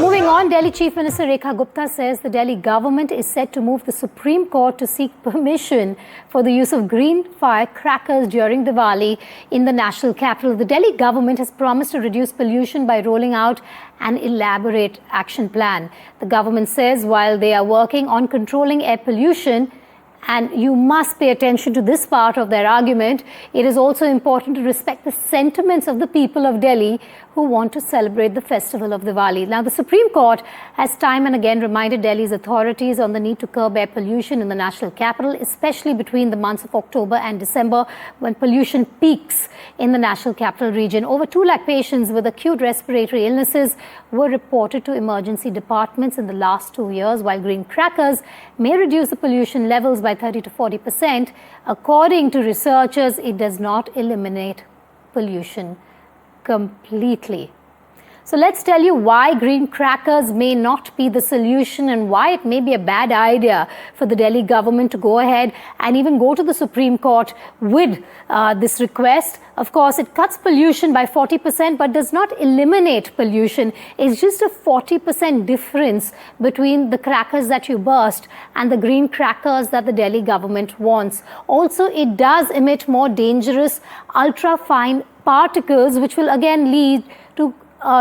Moving on, Delhi Chief Minister Rekha Gupta says the Delhi government is set to move the Supreme Court to seek permission for the use of green firecrackers during Diwali in the national capital. The Delhi government has promised to reduce pollution by rolling out an elaborate action plan. The government says while they are working on controlling air pollution, and you must pay attention to this part of their argument, it is also important to respect the sentiments of the people of Delhi who want to celebrate the festival of Diwali. Now, the Supreme Court has time and again reminded Delhi's authorities on the need to curb air pollution in the national capital, especially between the months of October and December, when pollution peaks in the national capital region. Over 2 lakh patients with acute respiratory illnesses were reported to emergency departments in the last 2 years, while green crackers may reduce the pollution levels by 30 to 40%. According to researchers, it does not eliminate pollution completely. So let's tell you why green crackers may not be the solution and why it may be a bad idea for the Delhi government to go ahead and even go to the Supreme Court with this request. Of course, it cuts pollution by 40% but does not eliminate pollution. It's just a 40% difference between the crackers that you burst and the green crackers that the Delhi government wants. Also, it does emit more dangerous ultra-fine particles, which will again lead to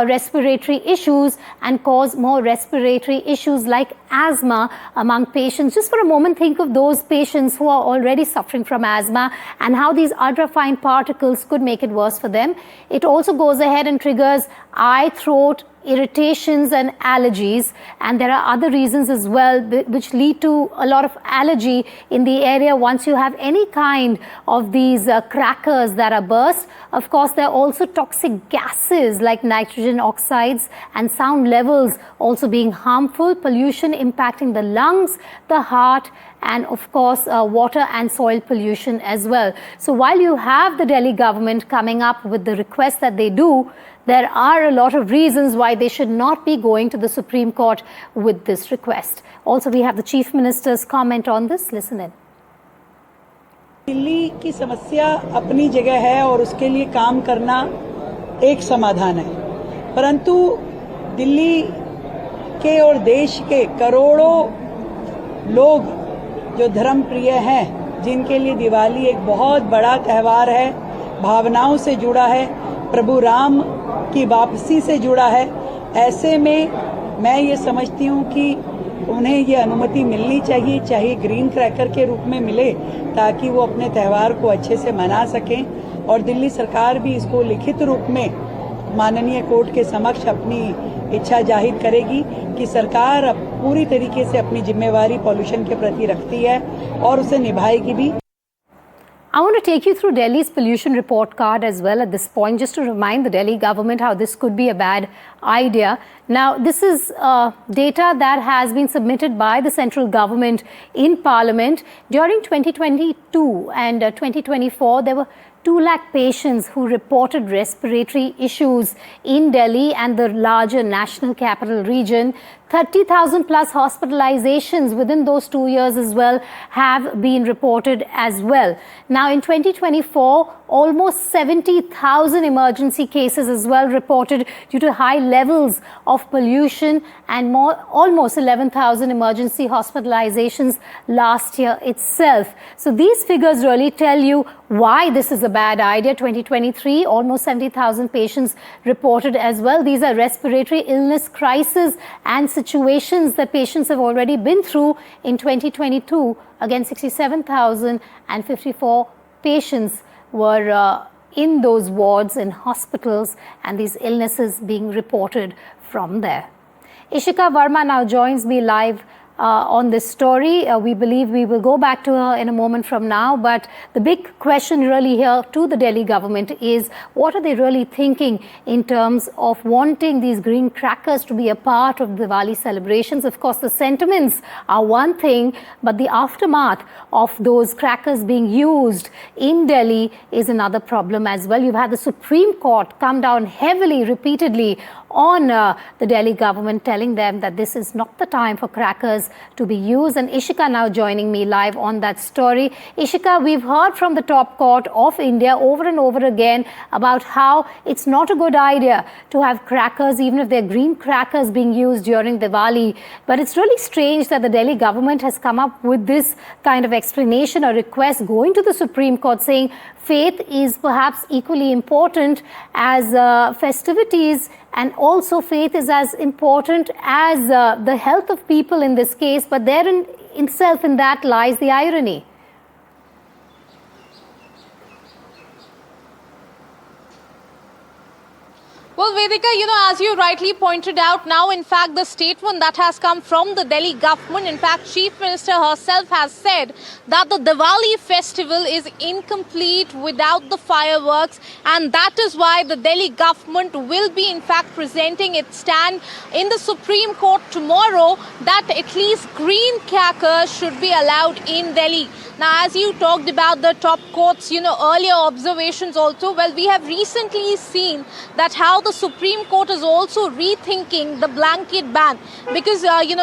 respiratory issues and cause more respiratory issues like asthma among patients. Just for a moment, think of those patients who are already suffering from asthma and how these ultrafine particles could make it worse for them. It also goes ahead and triggers eye, throat, irritations and allergies, and there are other reasons as well which lead to a lot of allergy in the area once you have any kind of these crackers that are burst. Of course, there are also toxic gases like nitrogen oxides and sound levels also being harmful, pollution impacting the lungs, the heart, and of course water and soil pollution as well. So while you have the Delhi government coming up with the request that they do, there are a lot of reasons why they should not be going to the Supreme Court with this request. Also, we have the Chief Minister's comment on this. Listen in. Delhi की समस्या अपनी जगह है और उसके लिए काम करना एक समाधान है, परंतु दिल्ली के और देश के करोड़ों लोग जो धर्म प्रिय हैं, जिनके लिए दिवाली एक बहुत बड़ा त्यौहार है, भावनाओं से जुड़ा है, प्रभु राम की वापसी से जुड़ा है, ऐसे में मैं ये समझती हूँ कि उन्हें ये अनुमति मिलनी चाहिए, चाहे ग्रीन क्रैकर के रूप में मिले, ताकि वो अपने त्यौहार को अच्छे से मना सकें। और दिल्ली सरकार भी इसको लिखित रूप में माननीय कोर्ट के समक्ष अपनी इच्छा जाहिर करेगी कि सरकार अब पूरी तरीके से अपनी जिम्मेवारी पॉल्यूशन के प्रति रखती है और उसे निभाएगी भी। I want to take you through Delhi's pollution report card as well at this point, just to remind the Delhi government how this could be a bad idea. Now, this is data that has been submitted by the central government in Parliament. During 2022 and 2024, there were 2 lakh patients who reported respiratory issues in Delhi and the larger national capital region. 30,000 plus hospitalizations within those 2 years as well have been reported as well. Now, in 2024, almost 70,000 emergency cases as well reported due to high levels of pollution, and almost 11,000 emergency hospitalizations last year itself. So these figures really tell you why this is a bad idea. 2023, almost 70,000 patients reported as well. These are respiratory illness crises and situations that patients have already been through. In 2022, again 67,054 patients were in those wards in hospitals, and these illnesses being reported from there. Ishika Verma now joins me live on this story. We believe we will go back to her in a moment from now, but the big question really here to the Delhi government is, what are they really thinking in terms of wanting these green crackers to be a part of Diwali celebrations? Of course, the sentiments are one thing, but the aftermath of those crackers being used in Delhi is another problem as well. You've had the Supreme Court come down heavily, repeatedly on the Delhi government, telling them that this is not the time for crackers to be used. And Ishika now joining me live on that story. Ishika, we've heard from the top court of India over and over again about how it's not a good idea to have crackers, even if they're green crackers, being used during Diwali. But it's really strange that the Delhi government has come up with this kind of explanation or request going to the Supreme Court, saying faith is perhaps equally important as festivities, and also faith is as important as the health of people in this case. But therein itself, in that lies the irony. Well, Vedika, as you rightly pointed out, now, in fact, the statement that has come from the Delhi government, in fact, Chief Minister herself has said that the Diwali festival is incomplete without the fireworks, and that is why the Delhi government will be, in fact, presenting its stand in the Supreme Court tomorrow that at least green crackers should be allowed in Delhi. Now, as you talked about the top court's, earlier observations also, well, we have recently seen that how the Supreme Court is also rethinking the blanket ban. Because,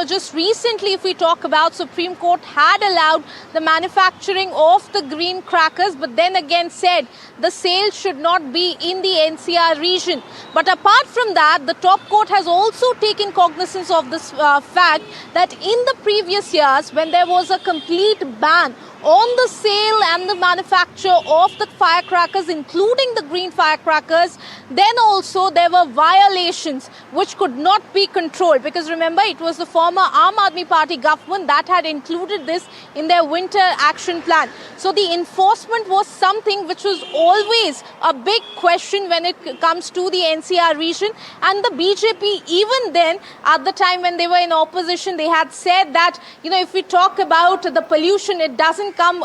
just recently, if we talk about, Supreme Court had allowed the manufacturing of the green crackers, but then again said the sale should not be in the NCR region. But apart from that, the top court has also taken cognizance of this fact that in the previous years, when there was a complete ban on the sale and the manufacture of the firecrackers, including the green firecrackers, then also there were violations which could not be controlled. Because remember, it was the former Aam Aadmi Party government that had included this in their winter action plan. So the enforcement was something which was always a big question when it comes to the NCR region. And the BJP, even then, at the time when they were in opposition, they had said that, if we talk about the pollution, it doesn't come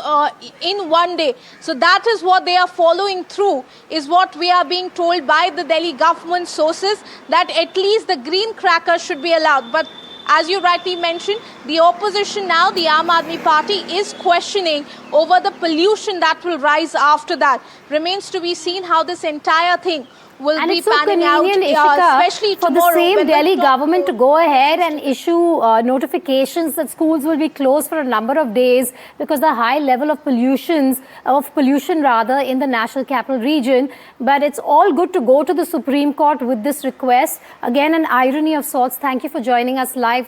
in one day. So that is what they are following through, is what we are being told by the Delhi government sources, that at least the green crackers should be allowed. But as you rightly mentioned, the opposition now, the Aam Aadmi Party, is questioning over the pollution that will rise after that. Remains to be seen how this entire thing will be panning out, especially for tomorrow. The same Delhi government to go ahead and issue notifications that schools will be closed for a number of days because the high level of pollution in the national capital region. But it's all good to go to the Supreme Court with this request. Again, an irony of sorts. Thank you for joining us live.